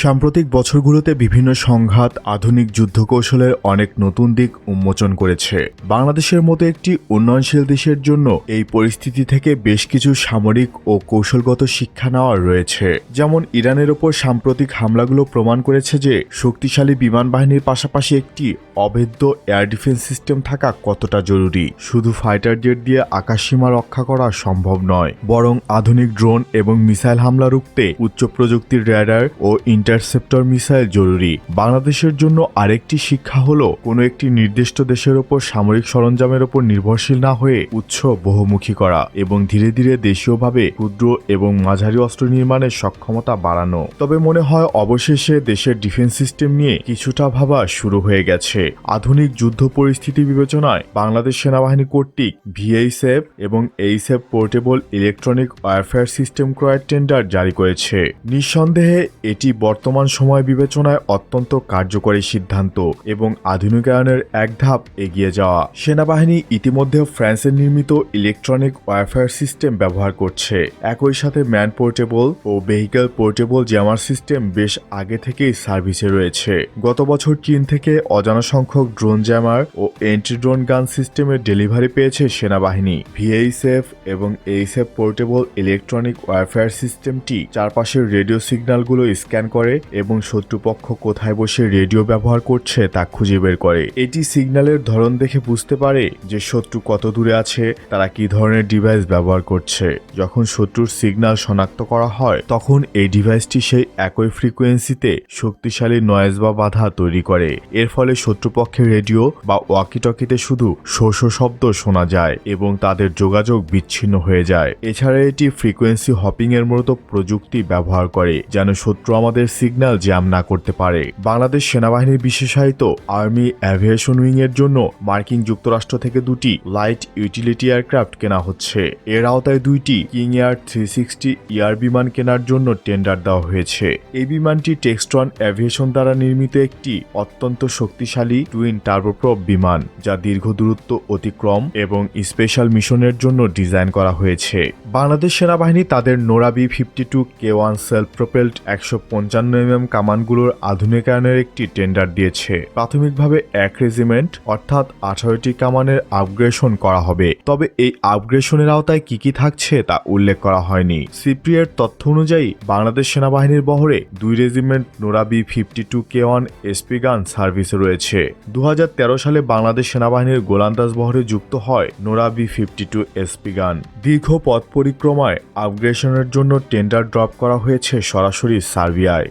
সাম্প্রতিক বছরগুলোতে বিভিন্ন সংঘাত আধুনিক যুদ্ধকৌশলের অনেক নতুন দিক উন্মোচন করেছে। বাংলাদেশের মতো একটি উন্নয়নশীল দেশের জন্য এই পরিস্থিতি থেকে বেশ কিছু সামরিক ও কৌশলগত শিক্ষা নেওয়ার রয়েছে। যেমন ইরানের ওপর সাম্প্রতিক হামলাগুলো প্রমাণ করেছে যে শক্তিশালী বিমান বাহিনীর পাশাপাশি একটি অভেদ্য এয়ার ডিফেন্স সিস্টেম থাকা কতটা জরুরি। শুধু ফাইটার জেট দিয়ে আকাশসীমা রক্ষা করা সম্ভব নয়, বরং আধুনিক ড্রোন এবং মিসাইল হামলা রুখতে উচ্চ প্রযুক্তির র্যাডার ও ইন্টারসেপ্টর মিসাইল জরুরি। বাংলাদেশের জন্য আরেকটি শিক্ষা হলো কোনো একটি নির্দিষ্ট দেশের ওপর সামরিক সরঞ্জামের ওপর নির্ভরশীল না হয়ে উৎস বহুমুখী করা এবং ধীরে ধীরে দেশীয়ভাবে ক্ষুদ্র এবং মাঝারি অস্ত্র নির্মাণের সক্ষমতা বাড়ানো। তবে মনে হয় অবশেষে দেশের ডিফেন্স সিস্টেম নিয়ে কিছুটা ভাবা শুরু হয়ে গেছে। আধুনিক যুদ্ধ পরিস্থিতি বিবেচনায় বাংলাদেশ সেনাবাহিনী কর্তৃক ভিএইচএফ এবং HF portable electronic warfare system ক্রয়ের টেন্ডার জারি করেছে। নিঃসন্দেহে এটি বর্তমান সময় বিবেচনায় অত্যন্ত কার্যকরী সিদ্ধান্ত এবং আধুনিকায়নের এক ধাপ এগিয়ে যাওয়া। সেনাবাহিনী ইতিমধ্যে ফ্রান্সের নির্মিত ইলেকট্রনিক ওয়ারফেয়ার সিস্টেম ব্যবহার করছে। একই সাথে ম্যান পোর্টেবল ও ভেহিকেল পোর্টেবল জ্যামার সিস্টেম বেশ আগে থেকেই সার্ভিসে রয়েছে। গত বছর চীন থেকে অজানা সংখ্যক ড্রোন জ্যামার ও এন্টি ড্রোন গান সিস্টেমের ডেলিভারি পেয়েছে সেনাবাহিনী। ভিএইচএফ এবং এইচএফ পোর্টেবল ইলেকট্রনিক ওয়ারফেয়ার সিস্টেমটি চারপাশের রেডিও সিগন্যালগুলো স্ক্যান করে এবং শত্রুপক্ষ কোথায় বসে রেডিও ব্যবহার করছে তা খুঁজে বের করে। এটি সিগন্যালের ধরন দেখে বুঝতে পারে যে শত্রু কত দূরে আছে, তারা কি ধরনের ডিভাইস ব্যবহার করছে। যখন শত্রুর সিগন্যাল শনাক্ত করা হয় তখন এই ডিভাইসটি সেই একই ফ্রিকোয়েন্সিতে শক্তিশালী নয়েজ বা বাধা তৈরি করে। এর ফলে শত্রুপক্ষের রেডিও বা ওয়াকিটকিতে শুধু শো শো শব্দ শোনা যায় এবং তাদের যোগাযোগ বিচ্ছিন্ন হয়ে যায়। এছাড়া এটি ফ্রিকোয়েন্সি হপিং এর মতো প্রযুক্তি ব্যবহার করে যেন শত্রু আমাদের সিগন্যাল জ্যাম না করতে পারে। বাংলাদেশ সেনাবাহিনীর বিশেষায়িত আর্মি অ্যাভিয়েশন উইং এর জন্য মার্কিন যুক্তরাষ্ট্র থেকে দুটি লাইট ইউটিলিটি এয়ারক্রাফট কেনা হচ্ছে। এর আওতায় দুইটি কিং এয়ার 360 ইয়ার বিমান কেনার জন্য টেন্ডার দেওয়া হয়েছে। এই বিমানটি টেক্সট্রন অ্যাভিয়েশন দ্বারা নির্মিত একটি অত্যন্ত শক্তিশালী টুইন টার্বোপ্রপ বিমান, যা দীর্ঘ দূরত্ব অতিক্রম এবং স্পেশাল মিশনের জন্য ডিজাইন করা হয়েছে। বাংলাদেশ সেনাবাহিনী তাদের Nora B-52K1 self propelled 155mm কামানগুলোর আধুনিকায়নের একটি টেন্ডার দিয়েছে। প্রাথমিকভাবে এক রেজিমেন্ট অর্থাৎ 18টি কামানের আপগ্রেশন করা হবে। তবে এই আপগ্রেশনের আওতায় কি থাকছে তা উল্লেখ করা হয়নি। সিপ্রিয়ের তথ্য অনুযায়ী বাংলাদেশ সেনাবাহিনীর বহরে 2 রেজিমেন্ট নোরা B-52K1 এসপি গান সার্ভিসে রয়েছে। 2013 সালে বাংলাদেশ সেনাবাহিনীর গোলন্দাজ বহরে যুক্ত হয় নোরা B-52 এসপি গান। দীর্ঘ পথ পরিক্রমায় আপগ্রেশনের জন্য টেন্ডার ড্রপ করা হয়েছে সরাসরি সার্বিয়ায়।